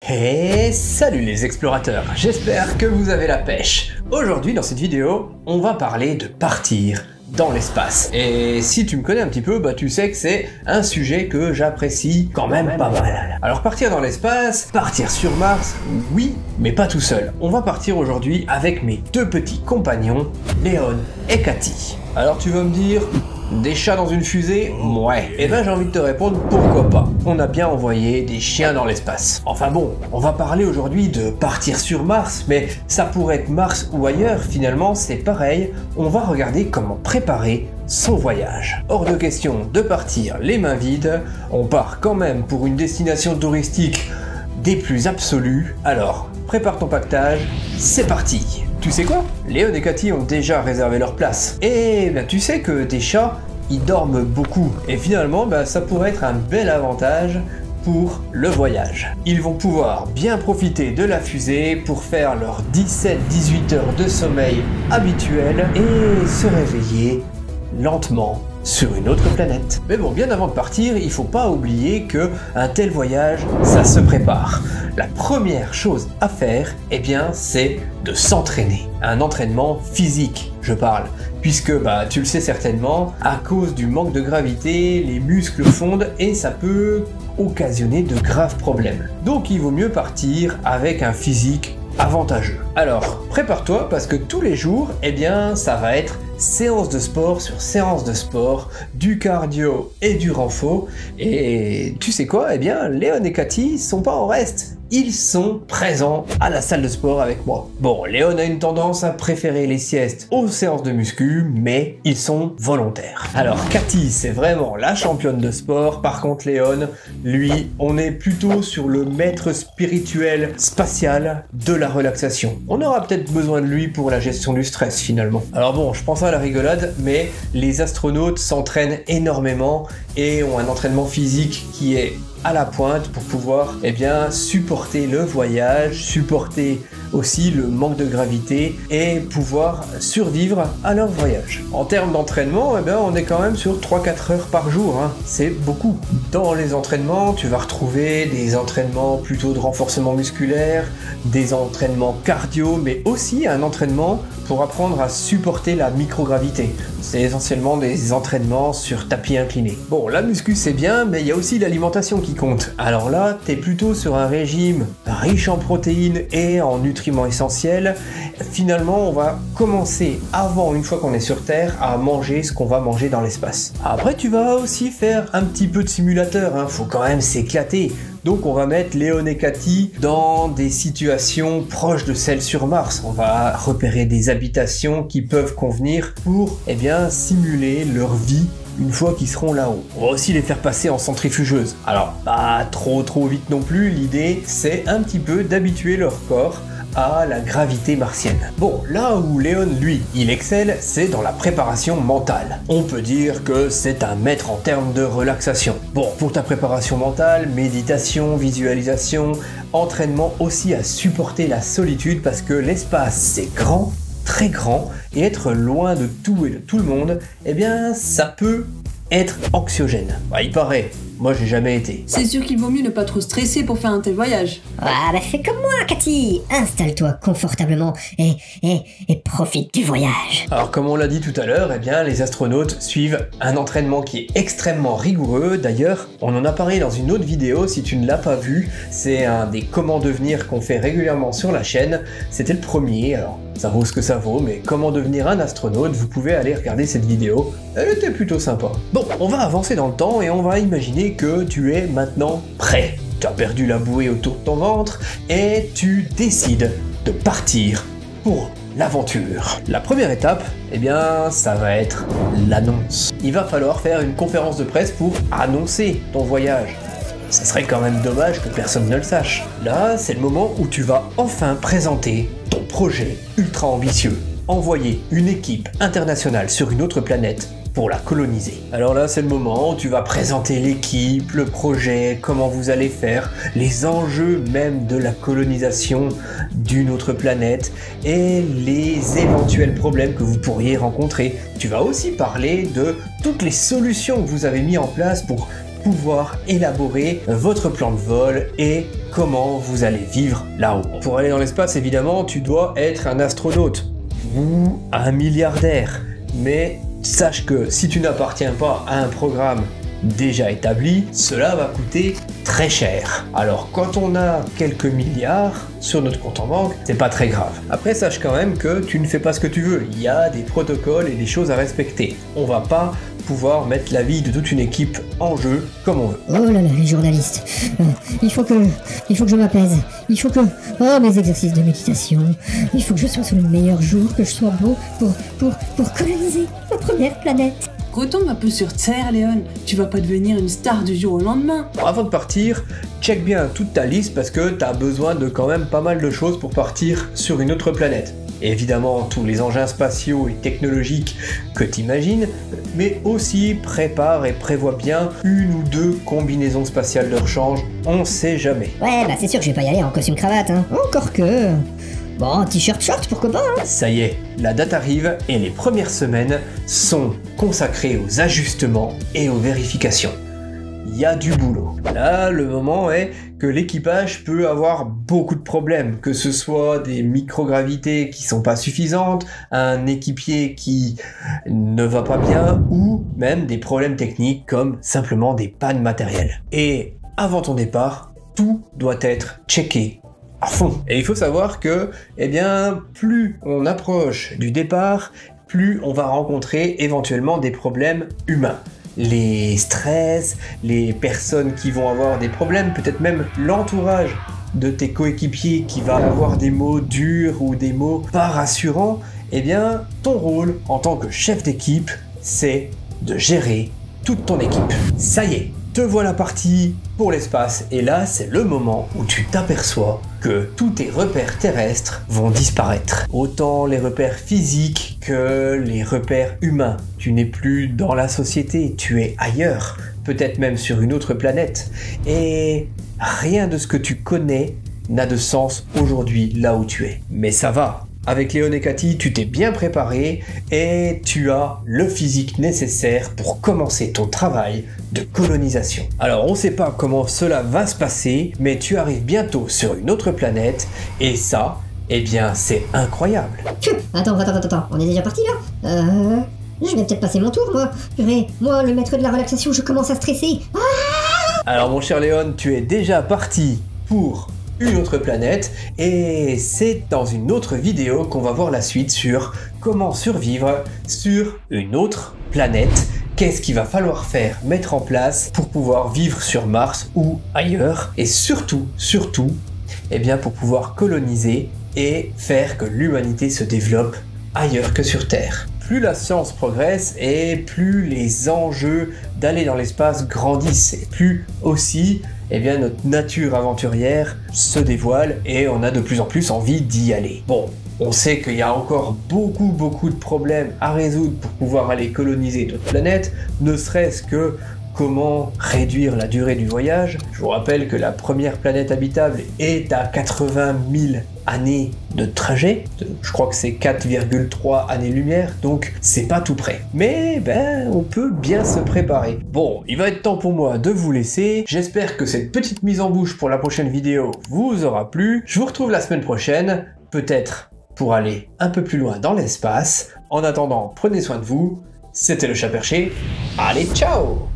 Hey, salut les explorateurs, j'espère que vous avez la pêche. Aujourd'hui dans cette vidéo, on va parler de partir dans l'espace. Et si tu me connais un petit peu, bah tu sais que c'est un sujet que j'apprécie quand même pas mal. Alors partir dans l'espace, partir sur Mars, oui, mais pas tout seul. On va partir aujourd'hui avec mes deux petits compagnons, Léon et Cathy. Alors tu vas me dire, des chats dans une fusée? Ouais. Et ben j'ai envie de te répondre, pourquoi pas. On a bien envoyé des chiens dans l'espace. Enfin bon, on va parler aujourd'hui de partir sur Mars, mais ça pourrait être Mars ou ailleurs, finalement c'est pareil. On va regarder comment préparer son voyage. Hors de question de partir les mains vides, on part quand même pour une destination touristique des plus absolues. Alors, prépare ton pactage, c'est parti. Tu sais quoi? Léon et Cathy ont déjà réservé leur place. Et ben, tu sais que des chats, ils dorment beaucoup. Et finalement, ben, ça pourrait être un bel avantage pour le voyage. Ils vont pouvoir bien profiter de la fusée pour faire leurs 17-18 heures de sommeil habituel et se réveiller lentement sur une autre planète. Mais bon, bien avant de partir, il faut pas oublier que un tel voyage, ça se prépare. La première chose à faire, eh bien, c'est de s'entraîner. Un entraînement physique, je parle. Puisque, bah, tu le sais certainement, à cause du manque de gravité, les muscles fondent et ça peut occasionner de graves problèmes. Donc, il vaut mieux partir avec un physique avantageux. Alors, prépare-toi parce que tous les jours, eh bien, ça va être séance de sport sur séance de sport, du cardio et du renfort. Et tu sais quoi? Eh bien, Léon et Cathy sont pas en reste. Ils sont présents à la salle de sport avec moi. Bon, Léon a une tendance à préférer les siestes aux séances de muscu, mais ils sont volontaires. Alors, Cathy, c'est vraiment la championne de sport. Par contre, Léon, lui, on est plutôt sur le maître spirituel spatial de la relaxation. On aura peut-être besoin de lui pour la gestion du stress, finalement. Alors bon, je pense à la rigolade, mais les astronautes s'entraînent énormément et ont un entraînement physique qui est à la pointe pour pouvoir supporter le voyage, supporter aussi le manque de gravité et pouvoir survivre à leur voyage. En termes d'entraînement, on est quand même sur 3-4 heures par jour, hein. C'est beaucoup. Dans les entraînements, tu vas retrouver des entraînements plutôt de renforcement musculaire, des entraînements cardio, mais aussi un entraînement pour apprendre à supporter la microgravité. C'est essentiellement des entraînements sur tapis incliné. Bon, la muscu c'est bien, mais il y a aussi l'alimentation qui compte. Alors là, t'es plutôt sur un régime riche en protéines et en nutriments essentiels. Finalement, on va commencer avant, une fois qu'on est sur Terre, à manger ce qu'on va manger dans l'espace. Après, tu vas aussi faire un petit peu de simulateur, hein. Faut quand même s'éclater. Donc on va mettre Léon et Cathy dans des situations proches de celles sur Mars. On va repérer des habitations qui peuvent convenir pour simuler leur vie une fois qu'ils seront là-haut. On va aussi les faire passer en centrifugeuse. Alors pas trop vite non plus, l'idée c'est un petit peu d'habituer leur corps à la gravité martienne. Bon, là où Léon, lui, il excelle, c'est dans la préparation mentale. On peut dire que c'est un maître en termes de relaxation. Bon, pour ta préparation mentale, méditation, visualisation, entraînement aussi à supporter la solitude parce que l'espace, c'est grand, très grand, et être loin de tout et de tout le monde, ça peut être anxiogène. Bah, il paraît. Moi, j'ai jamais été. C'est sûr qu'il vaut mieux ne pas trop stresser pour faire un tel voyage. Ah bah fais comme moi, Cathy. Installe-toi confortablement et profite du voyage. Alors, comme on l'a dit tout à l'heure, les astronautes suivent un entraînement qui est extrêmement rigoureux. D'ailleurs, on en a parlé dans une autre vidéo, si tu ne l'as pas vu. C'est un des comment devenir qu'on fait régulièrement sur la chaîne. C'était le premier, alors ça vaut ce que ça vaut, mais comment devenir un astronaute, vous pouvez aller regarder cette vidéo. Elle était plutôt sympa. Bon, on va avancer dans le temps et on va imaginer que tu es maintenant prêt. Tu as perdu la bouée autour de ton ventre et tu décides de partir pour l'aventure. La première étape, ça va être l'annonce. Il va falloir faire une conférence de presse pour annoncer ton voyage. Ça serait quand même dommage que personne ne le sache. Là, c'est le moment où tu vas enfin présenter ton projet ultra ambitieux. Envoyer une équipe internationale sur une autre planète pour la coloniser. Alors là, c'est le moment où tu vas présenter l'équipe, le projet, comment vous allez faire, les enjeux même de la colonisation d'une autre planète et les éventuels problèmes que vous pourriez rencontrer. Tu vas aussi parler de toutes les solutions que vous avez mis en place pour pouvoir élaborer votre plan de vol et comment vous allez vivre là-haut. Pour aller dans l'espace, évidemment, tu dois être un astronaute ou un milliardaire. Mais sache que si tu n'appartiens pas à un programme déjà établi, cela va coûter très cher. Alors quand on a quelques milliards sur notre compte en banque, c'est pas très grave. Après sache quand même que tu ne fais pas ce que tu veux. Il y a des protocoles et des choses à respecter. On va pas pouvoir mettre la vie de toute une équipe en jeu comme on veut. Oh là là, les journalistes. Il faut que je m'apaise. Il faut que... Oh, mes exercices de méditation. Il faut que je sois sous le meilleur jour, que je sois beau pour coloniser la première planète. Retombe un peu sur Terre, Léon. Tu vas pas devenir une star du jour au lendemain. Avant de partir, check bien toute ta liste parce que tu as besoin de quand même pas mal de choses pour partir sur une autre planète. Et évidemment, tous les engins spatiaux et technologiques que tu imagines, mais aussi prépare et prévois bien une ou deux combinaisons spatiales de rechange, on sait jamais. Ouais, bah c'est sûr que je vais pas y aller en costume cravate, hein. Encore que... Bon, t-shirt short, pourquoi pas, hein. Ça y est, la date arrive et les premières semaines sont consacrées aux ajustements et aux vérifications. Il y a du boulot. Là, le moment est que l'équipage peut avoir beaucoup de problèmes, que ce soit des microgravités qui sont pas suffisantes, un équipier qui ne va pas bien, ou même des problèmes techniques comme simplement des pannes matérielles. Et avant ton départ, tout doit être checké à fond. Et il faut savoir que, eh bien, plus on approche du départ, plus on va rencontrer éventuellement des problèmes humains. Les stress, les personnes qui vont avoir des problèmes, peut-être même l'entourage de tes coéquipiers qui va avoir des mots durs ou des mots pas rassurants, eh bien, ton rôle en tant que chef d'équipe, c'est de gérer toute ton équipe. Ça y est, te voilà parti pour l'espace et là, c'est le moment où tu t'aperçois que tous tes repères terrestres vont disparaître. Autant les repères physiques que les repères humains. Tu n'es plus dans la société, tu es ailleurs, peut-être même sur une autre planète. Et rien de ce que tu connais n'a de sens aujourd'hui là où tu es. Mais ça va. Avec Léon et Cathy, tu t'es bien préparé et tu as le physique nécessaire pour commencer ton travail de colonisation. Alors on ne sait pas comment cela va se passer, mais tu arrives bientôt sur une autre planète et ça, eh bien c'est incroyable. Attends, on est déjà parti là? Je vais peut-être passer mon tour, moi. Purée, moi, le maître de la relaxation, je commence à stresser. Alors mon cher Léon, tu es déjà parti pour une autre planète et c'est dans une autre vidéo qu'on va voir la suite sur comment survivre sur une autre planète. Qu'est-ce qu'il va falloir faire, mettre en place pour pouvoir vivre sur Mars ou ailleurs et surtout, eh bien pour pouvoir coloniser et faire que l'humanité se développe ailleurs que sur Terre. Plus la science progresse et plus les enjeux d'aller dans l'espace grandissent et plus aussi eh bien, notre nature aventurière se dévoile et on a de plus en plus envie d'y aller. Bon, on sait qu'il y a encore beaucoup de problèmes à résoudre pour pouvoir aller coloniser d'autres planètes, ne serait-ce que comment réduire la durée du voyage. Je vous rappelle que la première planète habitable est à 80 000 années de trajet. Je crois que c'est 4,3 années-lumière, donc c'est pas tout près. Mais ben, on peut bien se préparer. Bon, il va être temps pour moi de vous laisser. J'espère que cette petite mise en bouche pour la prochaine vidéo vous aura plu. Je vous retrouve la semaine prochaine, peut-être pour aller un peu plus loin dans l'espace. En attendant, prenez soin de vous. C'était le Chat Perché. Allez, ciao!